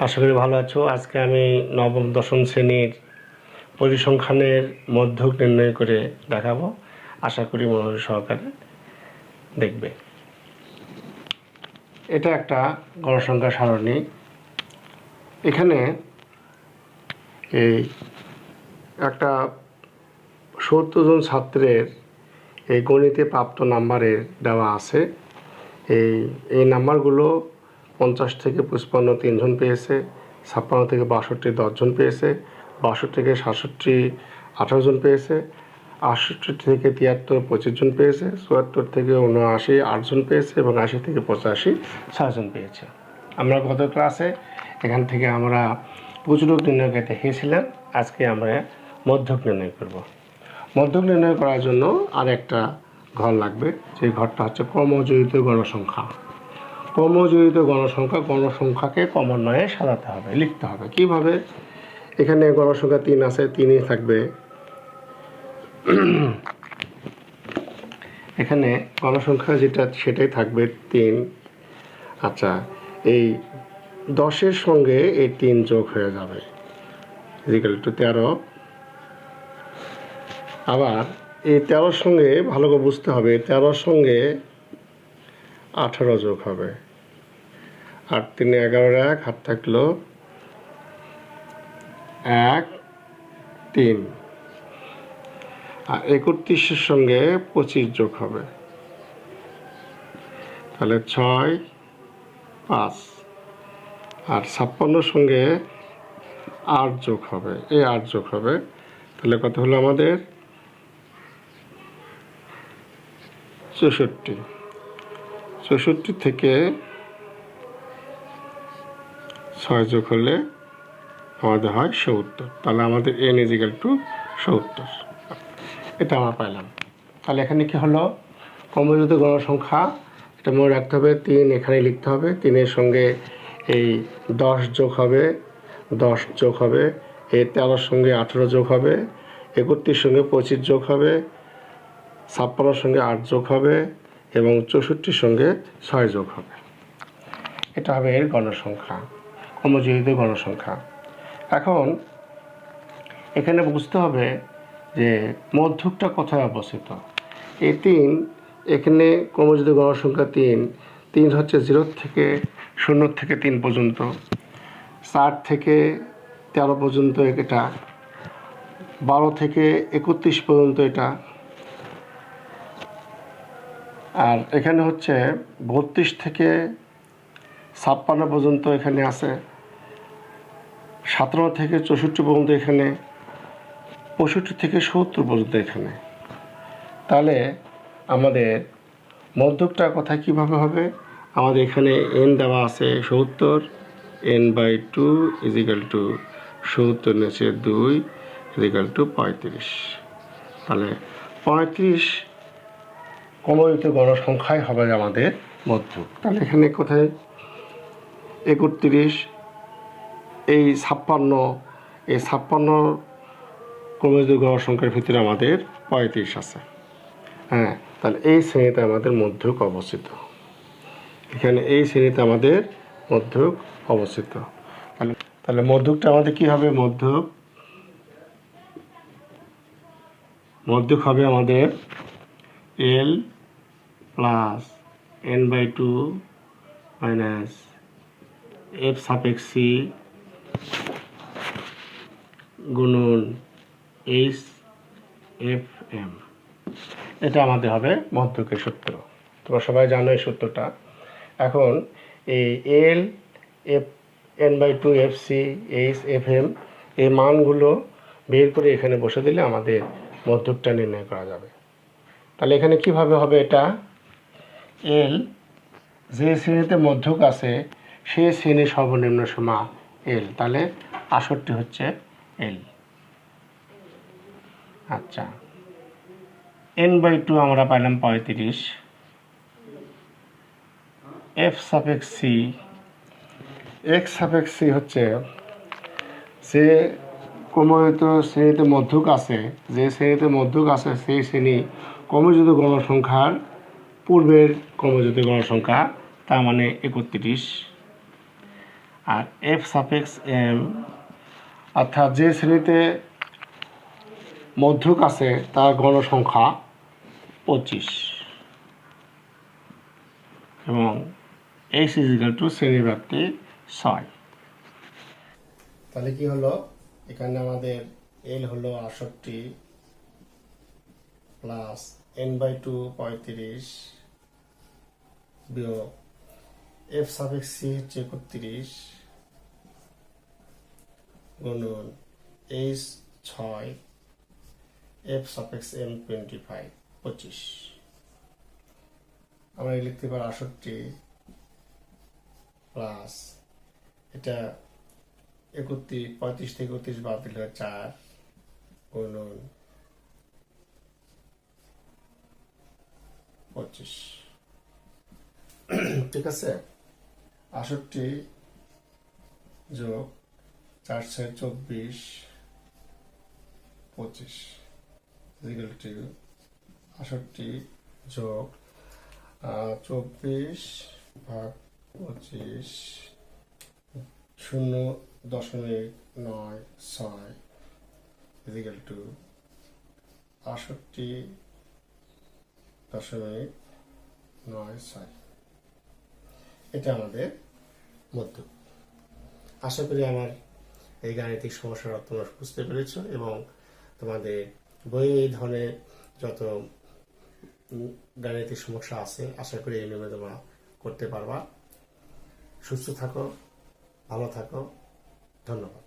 আশা করি ভালো আছো। আজকে আমি নবম দশম শ্রেণীর পরিসংখ্যানের মধ্যক নির্ণয় করে দেখাবো। আশা করি মনোযোগ সহকারে দেখবে। এটা একটা গণসংখ্যা সারণী। এখানে এই একটা 70 জন ছাত্রের এই গণিতে প্রাপ্ত নাম্বারের দেওয়া আছে। এই নাম্বারগুলো 50 থেকে 55 3 জন পেয়েছে, 56 থেকে 62 10 জন পেয়েছে, 62 থেকে 67 18 জন পেয়েছে, 68 থেকে 73 25 জন পেয়েছে, 74 থেকে 79 8 জন পেয়েছে এবং 80 থেকে 85 6 জন পেয়েছে। আমরা গত ক্লাসে এখান থেকে আমরা প্রচুরক নির্ণয়কে দেখিয়েছিলাম। আজকে আমরা মধ্যক নির্ণয় করব। মধ্যক নির্ণয় করার জন্য আর একটা ঘর লাগবে, সেই ঘরটা হচ্ছে ক্রমজড়িত গণসংখ্যা। ক্রমজড়িত গণসংখ্যাকে ক্রমান্বয়ে সাজাতে হবে, লিখতে হবে। কিভাবে? এখানে গণসংখ্যা 3 আছে, 3ই থাকবে। এখানে গণসংখ্যা যেটা সেটাই থাকবে 3। আচ্ছা, এই 10-এর সঙ্গে এই 3 যোগ হয়ে যাবে, ইকুয়াল টু 13। আবার এই 13-র সঙ্গে ভালো করে বুঝতে হবে, 13-র সঙ্গে 18 যোগ হবে। 8 3 11 1 হাত থাকলো 1 3। আর 31-এর সঙ্গে 25 যোগ হবে, তাহলে 6 5। আর 56-র সঙ্গে 8 যোগ হবে, এই 8 যোগ হবে, তাহলে কত হলো আমাদের? 64। 64 থেকে 6 যোগ হলে আমাদের হয় 70। তাহলে আমাদের n = 70। এটা আমরা পাইলাম। তাহলে এখানে কি হলো? ক্রমজড়িত গণসংখ্যা, এটা মনে রাখতে হবে। 3 এখানে লিখতে হবে, 3-এর সঙ্গে এই 10 যোগ হবে, 10 যোগ হবে, এই 13-র সঙ্গে 18 যোগ হবে, 31-এর সঙ্গে 25 যোগ হবে, 56-র সঙ্গে 8 যোগ হবে এবং 64-র সঙ্গে 6 যোগ হবে। এটা হবে এর গণসংখ্যা, ক্রমজড়িত গণসংখ্যা। এখন এখানে বুঝতে হবে যে মধ্যকটা কোথায় অবস্থিত। এই 3 এখানে ক্রমজড়িত গণসংখ্যা 3 হচ্ছে 0 থেকে 0 থেকে 3 পর্যন্ত, 4 থেকে 13 পর্যন্ত এটা, 12 থেকে 31 পর্যন্ত এটা, আর এখানে হচ্ছে 32 থেকে 56 পর্যন্ত এখানে আছে, 17 থেকে 64 পর্যন্ত এখানে, 65 থেকে 70 পর্যন্ত এখানে। তাহলে আমাদের মধ্যকটা কোথায় কীভাবে হবে? আমাদের এখানে n দেওয়া আছে 70, n/2 = 70 নিচে 2 = 35। তাহলে 35 ক্রমজড়িত গণসংখ্যাই হবে আমাদের মধ্যক। তাহলে এখানে কোথায় 31, এই 56 ক্রমজড়িত গণসংখ্যার ভিতরে আমাদের 35 আছে। হ্যাঁ, তাহলে এই শ্রেণীতে আমাদের মধ্যক অবস্থিত। এখানে এই শ্রেণীতে আমাদের মধ্যক অবস্থিত। তাহলে মধ্যকটা আমাদের কি হবে? মধ্যক হবে আমাদের l + n/2 - f(c) গুণন h(f)m। এটা আমাদের হবে মধ্যকের সূত্র। তোমরা সবাই জানো এই সূত্রটা। এখন এই l, n/2 fc, h, fm এই মানগুলো বের করে এখানে বসে দিলে আমাদের মধ্যকটা নির্ণয় করা যাবে। তাহলে এখানে কিভাবে হবে? এটা l যে শ্রেণীতে মধ্যক আছে সেই শ্রেণীর সর্বনিম্ন সীমা l, তাহলে 68 হচ্ছে l। আচ্ছা, n/2 আমরা পাইলাম 35, f(c) হচ্ছে যে ক্রমজড়িত শ্রেণীতে মধ্যক আছে, সেই শ্রেণী ক্রমজড়িত গণসংখ্যার পূর্বের ক্রমজড়িত গণসংখ্যা, তার মানে 31। আর এফ সাপেক্স এম অর্থাৎ যে শ্রেণীতে মধ্যক আছে তার গণসংখ্যা 25 এবং এইচ ইজিক্যাল টু শ্রেণীব্যাপ্তি 6। তাহলে কি হলো, এখানে আমাদের এল হলো 68 প্লাস n/2 35 বিয়োগ এফ সাপেক্স সি হচ্ছে 31 গুণন এইচ 6 এফ সাপেক্স এম 25 আমরা লিখতে পারি 68 প্লাস এটা 35 থেকে 31 বাদ দিলে 4 গুণন 25। ঠিক আছে, 68 যোগ 4 6 24 25 ইকুয়াল টু 68 যোগ 24 ভাগ 25 0.96 ইকুয়াল টু 68.96। এটা আমাদের মধ্য। আশা করি আমার এই গাণিতিক সমস্যার তোমরা বুঝতে পেরেছ এবং তোমাদের বইয়ে এই ধরনের যত গাণিতিক সমস্যা আছে আশা করি এই নিয়মে তোমরা করতে পারবা। সুস্থ থাকো, ভালো থাকো, ধন্যবাদ।